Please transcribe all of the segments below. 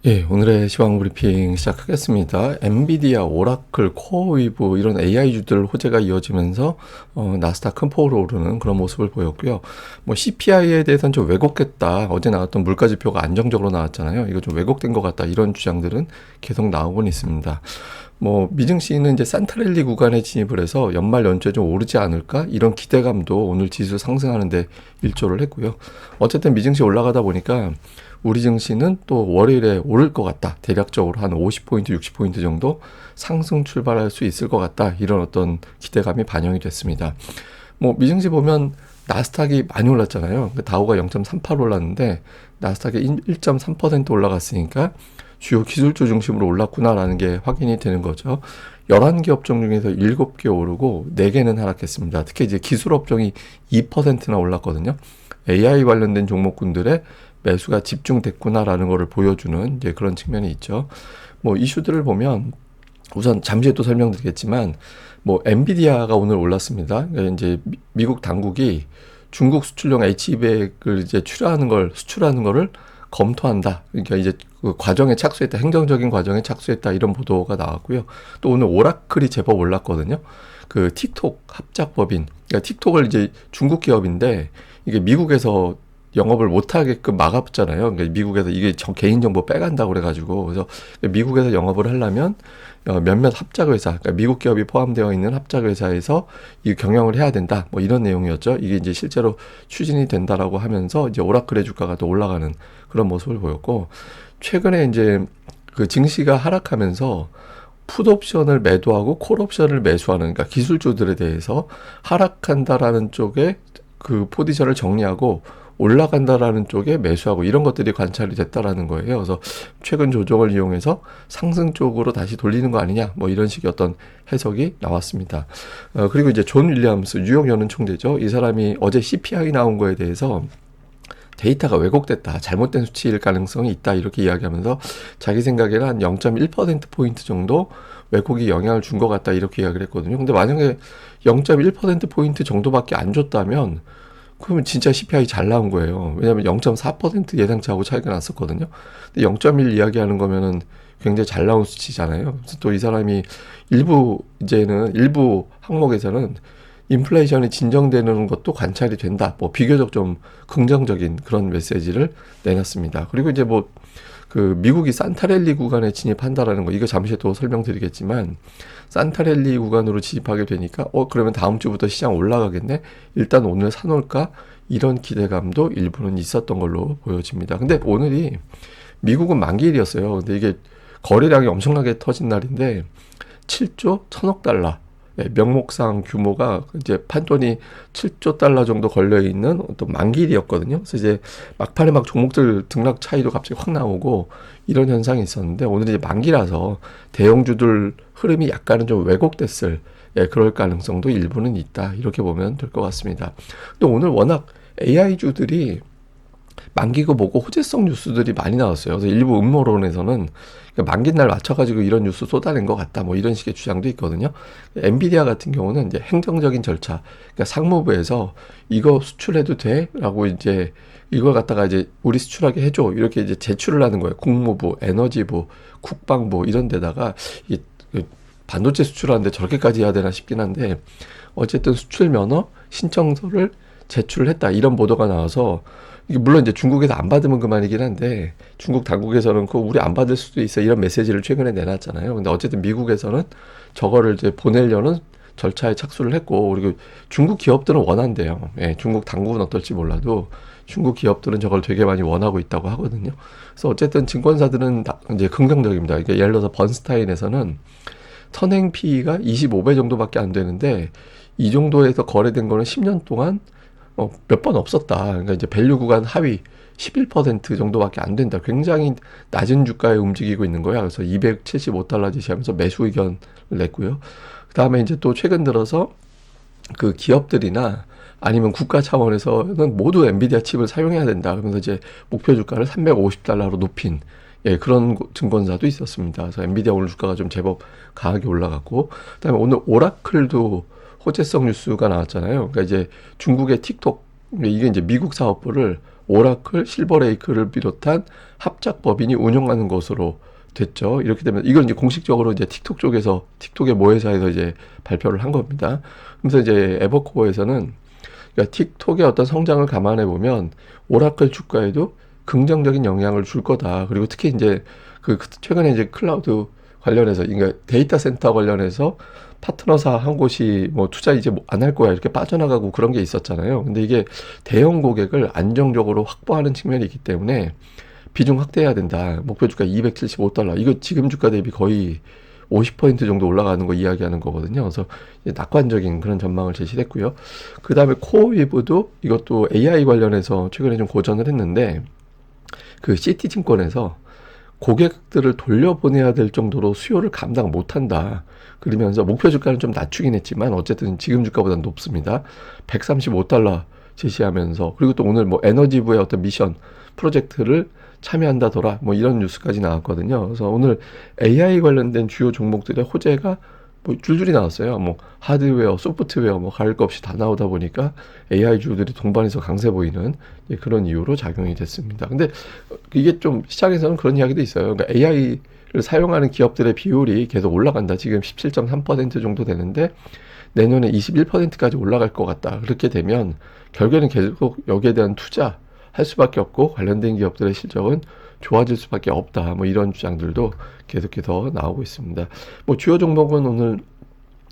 예, 오늘의 시황 브리핑 시작하겠습니다. 엔비디아, 오라클, 코어위브 이런 AI주들 호재가 이어지면서 나스닥 큰 폭으로 오르는 그런 모습을 보였고요. 뭐 CPI에 대해서는 좀 왜곡됐다. 어제 나왔던 물가지표가 안정적으로 나왔잖아요. 이거 좀 왜곡된 것 같다. 이런 주장들은 계속 나오곤 있습니다. 뭐 미증시는 이제 산타랠리 구간에 진입을 해서 연말 연초에 좀 오르지 않을까 이런 기대감도 오늘 지수 상승하는데 일조를 했고요. 어쨌든 미증시 올라가다 보니까 우리 증시는 또 월요일에 오를 것 같다. 대략적으로 한 50포인트, 60포인트 정도 상승 출발할 수 있을 것 같다. 이런 어떤 기대감이 반영이 됐습니다. 뭐 미증시 보면 나스닥이 많이 올랐잖아요. 다우가 0.38 올랐는데 나스닥이 1.3% 올라갔으니까 주요 기술주 중심으로 올랐구나라는 게 확인이 되는 거죠. 11개 업종 중에서 7개 오르고 4개는 하락했습니다. 특히 이제 기술 업종이 2%나 올랐거든요. AI 관련된 종목군들의 매수가 집중됐구나라는 것을 보여주는 이제 그런 측면이 있죠. 뭐 이슈들을 보면 우선 잠시 또 설명드리겠지만 뭐 엔비디아가 오늘 올랐습니다. 그러니까 이제 미국 당국이 중국 수출용 H200을 이제 수출하는 거를 검토한다. 그러니까 이제 그 과정에 착수했다. 행정적인 과정에 착수했다. 이런 보도가 나왔고요. 또 오늘 오라클이 제법 올랐거든요. 그 틱톡 합작법인. 그러니까 틱톡을 이제 중국 기업인데 이게 미국에서 영업을 못하게끔 막았잖아요. 그러니까 미국에서 이게 개인정보 빼간다고 그래가지고. 그래서 미국에서 영업을 하려면 몇몇 합작회사, 그러니까 미국 기업이 포함되어 있는 합작회사에서 이 경영을 해야 된다. 뭐 이런 내용이었죠. 이게 이제 실제로 추진이 된다라고 하면서 이제 오라클의 주가가 또 올라가는 그런 모습을 보였고, 최근에 이제 그 증시가 하락하면서 풋옵션을 매도하고 콜옵션을 매수하는, 그러니까 기술주들에 대해서 하락한다라는 쪽에 그 포지션을 정리하고 올라간다라는 쪽에 매수하고 이런 것들이 관찰이 됐다라는 거예요. 그래서 최근 조정을 이용해서 상승 쪽으로 다시 돌리는 거 아니냐, 뭐 이런 식의 어떤 해석이 나왔습니다. 그리고 이제 존 윌리엄스 뉴욕 연은 총재죠. 이 사람이 어제 CPI 나온 거에 대해서 데이터가 왜곡됐다, 잘못된 수치일 가능성이 있다 이렇게 이야기하면서 자기 생각에는 한 0.1%포인트 정도 왜곡이 영향을 준 것 같다 이렇게 이야기를 했거든요. 근데 만약에 0.1%포인트 정도밖에 안 줬다면 그러면 진짜 CPI 잘 나온 거예요. 왜냐하면 0.4% 예상치하고 차이가 났었거든요. 근데 0.1 이야기하는 거면은 굉장히 잘 나온 수치잖아요. 그래서 또 이 사람이 일부 항목에서는 인플레이션이 진정되는 것도 관찰이 된다. 뭐 비교적 좀 긍정적인 그런 메시지를 내놨습니다. 그리고 이제 뭐 그 미국이 산타랠리 구간에 진입한다라는 거, 이거 잠시 또 설명드리겠지만 산타랠리 구간으로 진입하게 되니까 그러면 다음 주부터 시장 올라가겠네. 일단 오늘 사놓을까? 이런 기대감도 일부는 있었던 걸로 보여집니다. 근데 오늘이 미국은 만기일이었어요. 근데 이게 거래량이 엄청나게 터진 날인데 7조 1천억 달러. 네, 명목상 규모가 이제 판돈이 7조 달러 정도 걸려 있는 어떤 만기일이었거든요. 그래서 이제 막판에 막 종목들 등락 차이도 갑자기 확 나오고 이런 현상이 있었는데 오늘 이제 만기라서 대형주들 흐름이 약간은 좀 왜곡됐을, 그럴 가능성도 일부는 있다. 이렇게 보면 될 것 같습니다. 또 오늘 워낙 AI주들이 만기고 뭐고 호재성 뉴스들이 많이 나왔어요. 그래서 일부 음모론에서는 만기 날 맞춰가지고 이런 뉴스 쏟아낸 것 같다. 뭐 이런 식의 주장도 있거든요. 엔비디아 같은 경우는 이제 행정적인 절차, 그러니까 상무부에서 이거 수출해도 돼? 라고 이제 이걸 갖다가 이제 우리 수출하게 해줘. 이렇게 이제 제출을 하는 거예요. 국무부, 에너지부, 국방부 이런 데다가 이게 반도체 수출하는데 저렇게까지 해야 되나 싶긴 한데 어쨌든 수출 면허 신청서를 제출을 했다. 이런 보도가 나와서 이게 물론 이제 중국에서 안 받으면 그만이긴 한데 중국 당국에서는 그 우리 안 받을 수도 있어 이런 메시지를 최근에 내놨잖아요. 근데 어쨌든 미국에서는 저거를 이제 보내려는 절차에 착수를 했고, 그리고 중국 기업들은 원한대요. 중국 당국은 어떨지 몰라도 중국 기업들은 저걸 되게 많이 원하고 있다고 하거든요. 그래서 어쨌든 증권사들은 이제 긍정적입니다. 그러니까 예를 들어서 번스타인에서는 선행 PE가 25배 정도밖에 안 되는데 이 정도에서 거래된 거는 10년 동안 몇 번 없었다. 그러니까 이제 밸류 구간 하위 11% 정도밖에 안 된다. 굉장히 낮은 주가에 움직이고 있는 거야. 그래서 275달러 지시하면서 매수 의견을 냈고요. 그 다음에 이제 또 최근 들어서 그 기업들이나 아니면 국가 차원에서는 모두 엔비디아 칩을 사용해야 된다. 그러면서 이제 목표 주가를 350달러로 높인 그런 증권사도 있었습니다. 그래서 엔비디아 오늘 주가가 좀 제법 강하게 올라갔고, 그다음에 오늘 오라클도 호재성 뉴스가 나왔잖아요. 그러니까 이제 중국의 틱톡, 이게 이제 미국 사업부를 오라클, 실버레이크를 비롯한 합작 법인이 운영하는 것으로 됐죠. 이렇게 되면 이건 이제 공식적으로 이제 틱톡 쪽에서 틱톡의 모회사에서 이제 발표를 한 겁니다. 그래서 이제 에버코어에서는 그러니까 틱톡의 어떤 성장을 감안해 보면 오라클 주가에도 긍정적인 영향을 줄 거다. 그리고 특히 이제 최근에 이제 클라우드 관련해서 그러니까 데이터 센터 관련해서 파트너사 한 곳이 뭐 투자 이제 안 할 거야 이렇게 빠져나가고 그런 게 있었잖아요. 근데 이게 대형 고객을 안정적으로 확보하는 측면이 있기 때문에 비중 확대해야 된다. 목표 주가 275달러. 이거 지금 주가 대비 거의 50% 정도 올라가는 거 이야기하는 거거든요. 그래서 낙관적인 그런 전망을 제시했고요. 그 다음에 코어웨이브도 이것도 AI 관련해서 최근에 좀 고전을 했는데 그 시티증권에서 고객들을 돌려보내야 될 정도로 수요를 감당 못한다. 그러면서 목표 주가는 좀 낮추긴 했지만 어쨌든 지금 주가보다 높습니다. 135달러 제시하면서 그리고 또 오늘 뭐 에너지부의 어떤 미션 프로젝트를 참여한다더라 뭐 이런 뉴스까지 나왔거든요. 그래서 오늘 AI 관련된 주요 종목들의 호재가 뭐 줄줄이 나왔어요. 뭐 하드웨어, 소프트웨어 뭐 가릴 것 없이 다 나오다 보니까 AI 주들이 동반해서 강세 보이는 그런 이유로 작용이 됐습니다. 근데 이게 좀 시장에서는 그런 이야기도 있어요. 그러니까 AI를 사용하는 기업들의 비율이 계속 올라간다. 지금 17.3% 정도 되는데 내년에 21%까지 올라갈 것 같다. 그렇게 되면 결국에는 계속 여기에 대한 투자 할 수밖에 없고 관련된 기업들의 실적은 좋아질 수밖에 없다. 뭐 이런 주장들도 계속해서 나오고 있습니다. 뭐 주요 종목은 오늘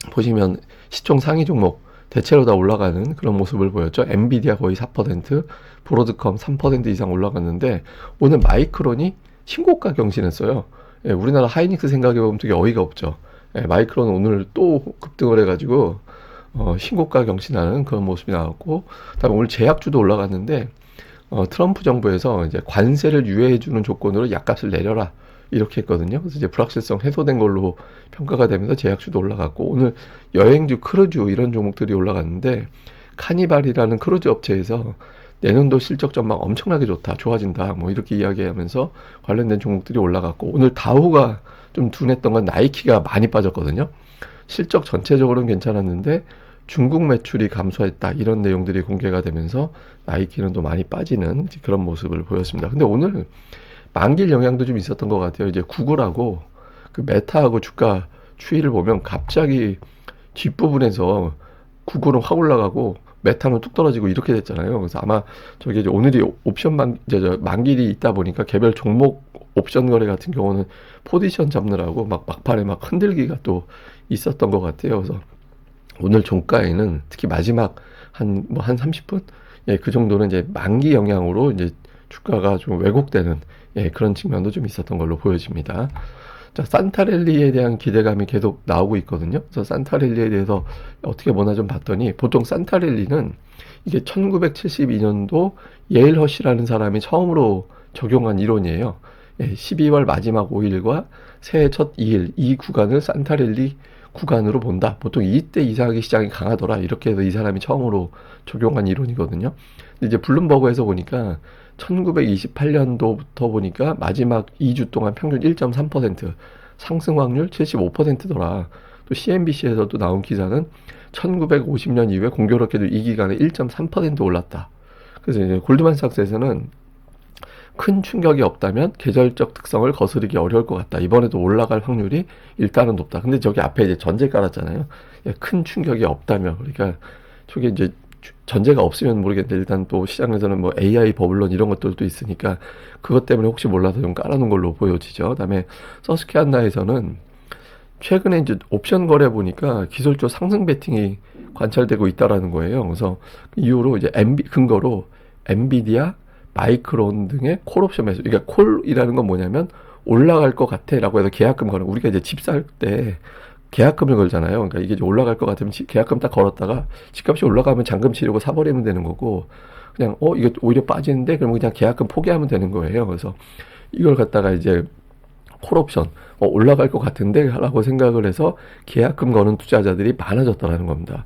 보시면 시총 상위 종목 대체로 다 올라가는 그런 모습을 보였죠. 엔비디아 거의 4%, 브로드컴 3% 이상 올라갔는데 오늘 마이크론이 신고가 경신했어요. 예, 우리나라 하이닉스 생각해보면 되게 어이가 없죠. 예, 마이크론 오늘 또 급등을 해가지고 신고가 경신하는 그런 모습이 나왔고, 다음에 오늘 제약주도 올라갔는데 트럼프 정부에서 이제 관세를 유예해주는 조건으로 약값을 내려라 이렇게 했거든요. 그래서 이제 불확실성 해소된 걸로 평가가 되면서 제약주도 올라갔고 오늘 여행주, 크루즈 이런 종목들이 올라갔는데 카니발이라는 크루즈 업체에서 내년도 실적 전망 엄청나게 좋다, 좋아진다 뭐 이렇게 이야기하면서 관련된 종목들이 올라갔고 오늘 다우가 좀 둔했던 건 나이키가 많이 빠졌거든요. 실적 전체적으로는 괜찮았는데 중국 매출이 감소했다 이런 내용들이 공개가 되면서 나이키는 또 많이 빠지는 그런 모습을 보였습니다. 근데 오늘 만기일 영향도 좀 있었던 것 같아요. 이제 구글하고 그 메타하고 주가 추이를 보면 갑자기 뒷부분에서 구글은 확 올라가고 메타는 뚝 떨어지고 이렇게 됐잖아요. 그래서 아마 저게 이제 오늘이 만기일이 있다 보니까 개별 종목 옵션 거래 같은 경우는 포지션 잡느라고 막판에 막 흔들기가 또 있었던 것 같아요. 그래서 오늘 종가에는 특히 마지막 한 30분? 예, 그 정도는 이제 만기 영향으로 이제 주가가 좀 왜곡되는 그런 측면도 좀 있었던 걸로 보여집니다. 자, 산타랠리에 대한 기대감이 계속 나오고 있거든요. 그래서 산타랠리에 대해서 어떻게 보나 좀 봤더니 보통 산타랠리는 이게 1972년도 예일 허시라는 사람이 처음으로 적용한 이론이에요. 12월 마지막 5일과 새해 첫 2일 이 구간을 산타랠리 구간으로 본다. 보통 이때 이상하게 시장이 강하더라. 이렇게 해서 이 사람이 처음으로 적용한 이론이거든요. 근데 이제 블룸버그에서 보니까 1928년도부터 보니까 마지막 2주 동안 평균 1.3% 상승 확률 75%더라. 또 CNBC에서도 나온 기사는 1950년 이후에 공교롭게도 이 기간에 1.3% 올랐다. 그래서 이제 골드만삭스에서는 큰 충격이 없다면 계절적 특성을 거스르기 어려울 것 같다. 이번에도 올라갈 확률이 일단은 높다. 근데 저기 앞에 이제 전제 깔았잖아요. 큰 충격이 없다면. 그러니까 저게 이제 전제가 없으면 모르겠는데 일단 또 시장에서는 뭐 AI 버블론 이런 것들도 있으니까 그것 때문에 혹시 몰라서 좀 깔아놓은 걸로 보여지죠. 그다음에 서스케안나에서는 최근에 이제 옵션 거래 보니까 기술적 상승 베팅이 관찰되고 있다라는 거예요. 그래서 그 이후로 이제 근거로 엔비디아, 마이크론 등의 콜옵션 매수. 그러니까 콜이라는 건 뭐냐면 올라갈 것 같아라고 해서 계약금 거는 우리가 이제 집 살 때 계약금을 걸잖아요. 그러니까 이게 올라갈 것 같으면 계약금 딱 걸었다가 집값이 올라가면 잔금 치르고 사버리면 되는 거고 그냥 이거 오히려 빠지는데 그러면 그냥 계약금 포기하면 되는 거예요. 그래서 이걸 갖다가 이제 콜옵션 올라갈 것 같은데 라고 생각을 해서 계약금 거는 투자자들이 많아졌다라는 겁니다.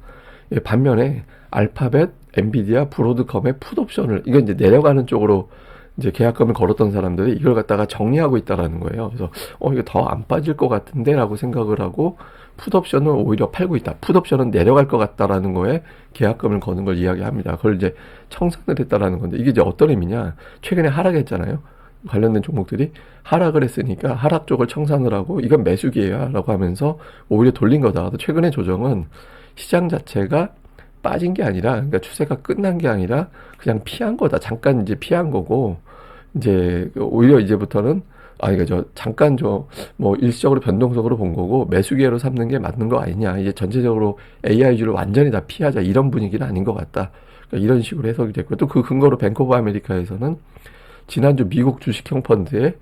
반면에 알파벳, 엔비디아, 브로드컴의 풋옵션을 이건 이제 내려가는 쪽으로 이제 계약금을 걸었던 사람들이 이걸 갖다가 정리하고 있다라는 거예요. 그래서 이거 더 안 빠질 것 같은데라고 생각을 하고 풋옵션을 오히려 팔고 있다. 풋옵션은 내려갈 것 같다라는 거에 계약금을 거는 걸 이야기합니다. 그걸 이제 청산을 했다라는 건데 이게 이제 어떤 의미냐? 최근에 하락했잖아요. 관련된 종목들이 하락을 했으니까 하락 쪽을 청산을 하고 이건 매수기예요 라고 하면서 오히려 돌린 거다. 최근의 조정은 시장 자체가 빠진 게 아니라, 그러니까 추세가 끝난 게 아니라 그냥 피한 거다. 잠깐 이제 피한 거고, 이제 오히려 이제부터는 그러니까 잠깐 뭐 일시적으로 변동성으로 본 거고 매수 기회로 삼는 게 맞는 거 아니냐. 이제 전체적으로 AI주를 완전히 다 피하자 이런 분위기는 아닌 것 같다. 그러니까 이런 식으로 해석이 됐고, 또 그 근거로 뱅크 오브 아메리카에서는 지난주 미국 주식형 펀드에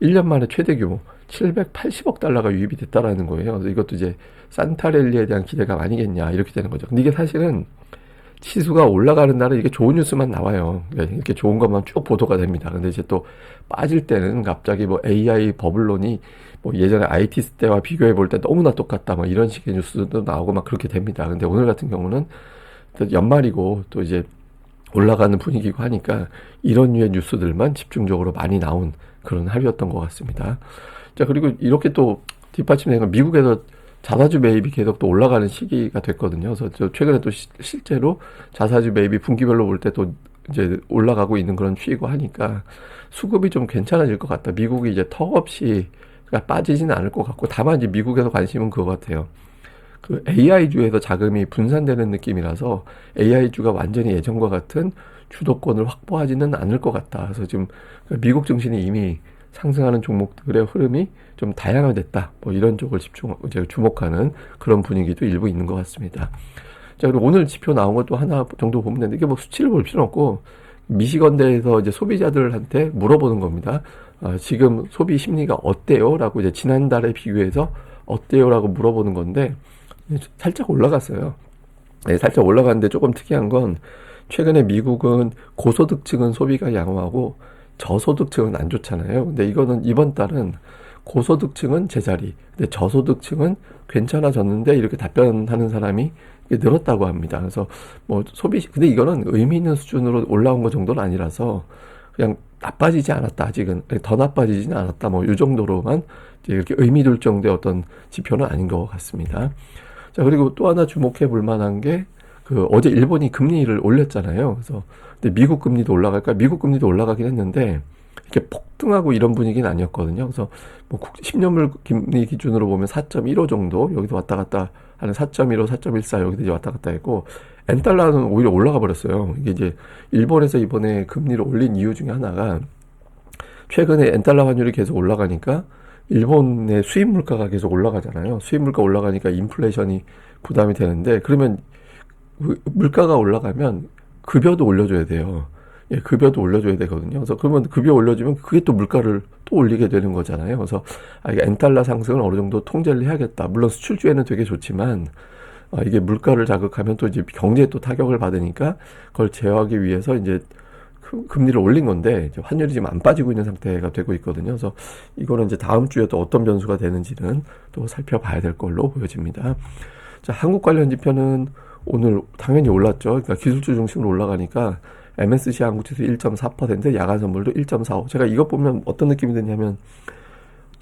1년 만에 최대 규모 780억 달러가 유입이 됐다라는 거예요. 그래서 이것도 이제 산타랠리에 대한 기대감 아니겠냐 이렇게 되는 거죠. 근데 이게 사실은 지수가 올라가는 날은 이게 좋은 뉴스만 나와요. 그러니까 이렇게 좋은 것만 쭉 보도가 됩니다. 근데 이제 또 빠질 때는 갑자기 뭐 AI 버블론이 뭐 예전에 IT 때와 비교해 볼 때 너무나 똑같다 뭐 이런 식의 뉴스도 나오고 막 그렇게 됩니다. 근데 오늘 같은 경우는 또 연말이고 또 이제 올라가는 분위기고 하니까 이런 류의 뉴스들만 집중적으로 많이 나온 그런 하루였던 것 같습니다. 자, 그리고 이렇게 또 뒷받침된 건 미국에서 자사주 매입이 계속 또 올라가는 시기가 됐거든요. 그래서 최근에 또 실제로 자사주 매입이 분기별로 볼 때 또 이제 올라가고 있는 그런 추이고 하니까 수급이 좀 괜찮아질 것 같다. 미국이 이제 턱없이 빠지지는 않을 것 같고, 다만 이제 미국에서 관심은 그거 같아요. 그 AI주에서 자금이 분산되는 느낌이라서 AI주가 완전히 예전과 같은 주도권을 확보하지는 않을 것 같다. 그래서 지금 미국 증시는 이미 상승하는 종목들의 흐름이 좀 다양화됐다. 뭐 이런 쪽을 이제 주목하는 그런 분위기도 일부 있는 것 같습니다. 자, 그리고 오늘 지표 나온 것도 하나 정도 보면 되는데, 이게 뭐 수치를 볼 필요는 없고, 미시건대에서 이제 소비자들한테 물어보는 겁니다. 지금 소비 심리가 어때요? 라고 이제 지난달에 비교해서 어때요? 라고 물어보는 건데, 살짝 올라갔어요. 네, 살짝 올라갔는데 조금 특이한 건, 최근에 미국은 고소득층은 소비가 양호하고 저소득층은 안 좋잖아요. 근데 이거는 이번 달은 고소득층은 제자리, 근데 저소득층은 괜찮아졌는데 이렇게 답변하는 사람이 늘었다고 합니다. 그래서 뭐 근데 이거는 의미 있는 수준으로 올라온 것 정도는 아니라서 그냥 나빠지지 않았다. 아직은 더 나빠지지는 않았다. 뭐 이 정도로만 이제 이렇게 의미 둘 정도의 어떤 지표는 아닌 것 같습니다. 자, 그리고 또 하나 주목해 볼 만한 게 어제 일본이 금리를 올렸잖아요. 그래서 근데 미국 금리도 올라갈까? 미국 금리도 올라가긴 했는데 이렇게 폭등하고 이런 분위기는 아니었거든요. 그래서 뭐 10년물 금리 기준으로 보면 4.15 정도 여기서 왔다 갔다 하는 4.15, 4.14 여기서 이제 왔다 갔다 했고, 엔달러는 오히려 올라가 버렸어요. 이게 이제 일본에서 이번에 금리를 올린 이유 중에 하나가 최근에 엔달러 환율이 계속 올라가니까 일본의 수입 물가가 계속 올라가잖아요. 수입 물가 올라가니까 인플레이션이 부담이 되는데, 그러면 물가가 올라가면 급여도 올려줘야 돼요. 예, 급여도 올려줘야 되거든요. 그래서 그러면 급여 올려주면 그게 또 물가를 또 올리게 되는 거잖아요. 그래서 이게 엔달러 상승을 어느 정도 통제를 해야겠다. 물론 수출주에는 되게 좋지만 이게 물가를 자극하면 또 이제 경제에 또 타격을 받으니까 그걸 제어하기 위해서 이제 금리를 올린 건데 이제 환율이 지금 안 빠지고 있는 상태가 되고 있거든요. 그래서 이거는 이제 다음 주에 또 어떤 변수가 되는지는 또 살펴봐야 될 걸로 보여집니다. 자, 한국 관련 지표는 오늘 당연히 올랐죠. 그러니까 기술주 중심으로 올라가니까 MSCI 한국지수 1.4%, 야간 선물도 1.45. 제가 이것 보면 어떤 느낌이 드냐면,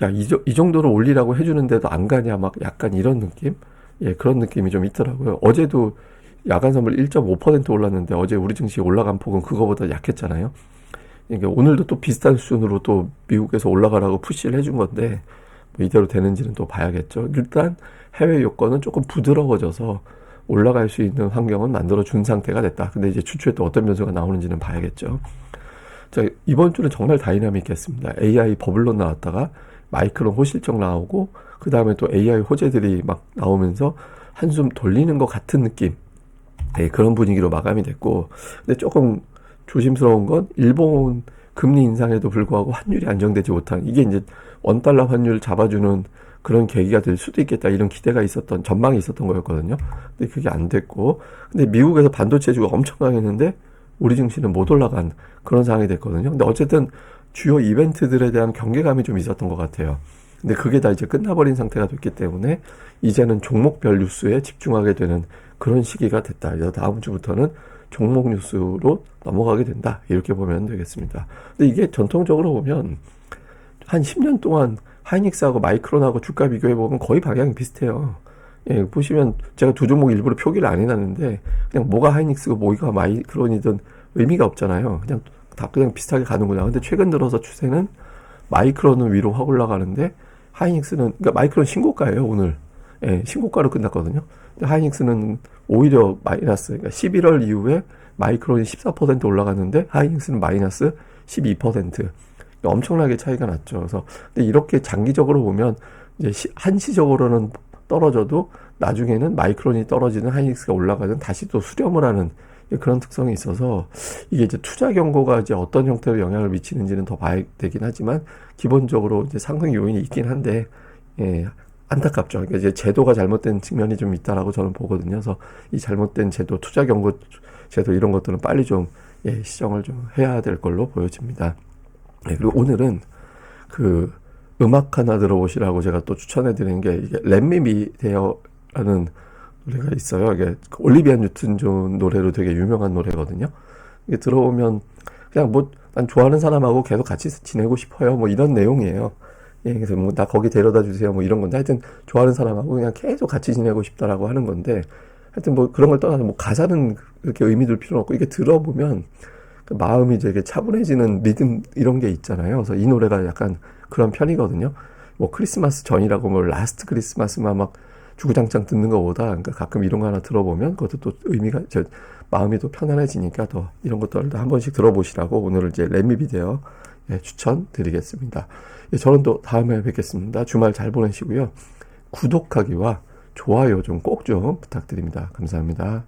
야, 이 정도로 올리라고 해주는데도 안 가냐, 막 약간 이런 느낌? 예, 그런 느낌이 좀 있더라고요. 어제도 야간 선물 1.5% 올랐는데 어제 우리 증시 올라간 폭은 그거보다 약했잖아요. 그러니까 오늘도 또 비슷한 수준으로 또 미국에서 올라가라고 푸시를 해준 건데, 뭐 이대로 되는지는 또 봐야겠죠. 일단 해외 요건은 조금 부드러워져서 올라갈 수 있는 환경은 만들어준 상태가 됐다. 근데 이제 주초에 또 어떤 변수가 나오는지는 봐야겠죠. 자, 이번 주는 정말 다이나믹했습니다. AI 버블론 나왔다가 마이크론 호실적 나오고, 그 다음에 또 AI 호재들이 막 나오면서 한숨 돌리는 것 같은 느낌. 네, 그런 분위기로 마감이 됐고, 근데 조금 조심스러운 건 일본 금리 인상에도 불구하고 환율이 안정되지 못한, 이게 이제 원달러 환율 잡아주는 그런 계기가 될 수도 있겠다, 이런 기대가 있었던, 전망이 있었던 거였거든요. 근데 그게 안 됐고, 근데 미국에서 반도체주가 엄청 강했는데 우리 증시는 못 올라간 그런 상황이 됐거든요. 근데 어쨌든 주요 이벤트들에 대한 경계감이 좀 있었던 것 같아요. 근데 그게 다 이제 끝나버린 상태가 됐기 때문에 이제는 종목별 뉴스에 집중하게 되는 그런 시기가 됐다. 그래서 다음 주부터는 종목 뉴스로 넘어가게 된다. 이렇게 보면 되겠습니다. 근데 이게 전통적으로 보면 한 10년 동안 하이닉스하고 마이크론하고 주가 비교해보면 거의 방향이 비슷해요. 예, 보시면 제가 두 종목 일부러 표기를 안 해놨는데 그냥 뭐가 하이닉스고 뭐가 마이크론이든 의미가 없잖아요. 그냥 다 그냥 비슷하게 가는구나. 근데 최근 들어서 추세는 마이크론은 위로 확 올라가는데 하이닉스는, 그러니까 마이크론 신고가예요, 오늘. 예, 신고가로 끝났거든요. 근데 하이닉스는 오히려 마이너스, 그러니까 11월 이후에 마이크론이 14% 올라갔는데 하이닉스는 마이너스 12%. 엄청나게 차이가 났죠. 그래서 근데 이렇게 장기적으로 보면 이제 한시적으로는 떨어져도 나중에는 마이크론이 떨어지는 하이닉스가 올라가는 다시 또 수렴을 하는 그런 특성이 있어서 이게 이제 투자 경고가 이제 어떤 형태로 영향을 미치는지는 더 봐야 되긴 하지만 기본적으로 이제 상승 요인이 있긴 한데 예, 안타깝죠. 그러니까 이제 제도가 잘못된 측면이 좀 있다라고 저는 보거든요. 그래서 이 잘못된 제도, 투자 경고 제도 이런 것들은 빨리 좀 예, 시정을 좀 해야 될 걸로 보여집니다. 네, 그리고 오늘은 그 음악 하나 들어보시라고 제가 또 추천해 드리는 게 이게 Let Me Be There라는 노래가 있어요. 이게 올리비아 뉴튼 존 노래로 되게 유명한 노래거든요. 이게 들어보면 그냥 뭐 난 좋아하는 사람하고 계속 같이 지내고 싶어요. 뭐 이런 내용이에요. 예, 그래서 뭐 나 거기 데려다 주세요. 뭐 이런 건데 하여튼 좋아하는 사람하고 그냥 계속 같이 지내고 싶다라고 하는 건데 하여튼 뭐 그런 걸 떠나서 뭐 가사는 그렇게 의미 둘 필요는 없고 이게 들어보면 그 마음이 되게 차분해지는 리듬 이런 게 있잖아요. 그래서 이 노래가 약간 그런 편이거든요. 뭐 크리스마스 전이라고 뭐 라스트 크리스마스만 막 주구장창 듣는 것보다 그러니까 가끔 이런 거 하나 들어보면 그것도 또 의미가 마음이 또 편안해지니까 더 이런 것들도 한 번씩 들어보시라고 오늘 이제 렛미비데오 예, 추천드리겠습니다. 예, 저는 또 다음에 뵙겠습니다. 주말 잘 보내시고요. 구독하기와 좋아요 좀 꼭 좀 부탁드립니다. 감사합니다.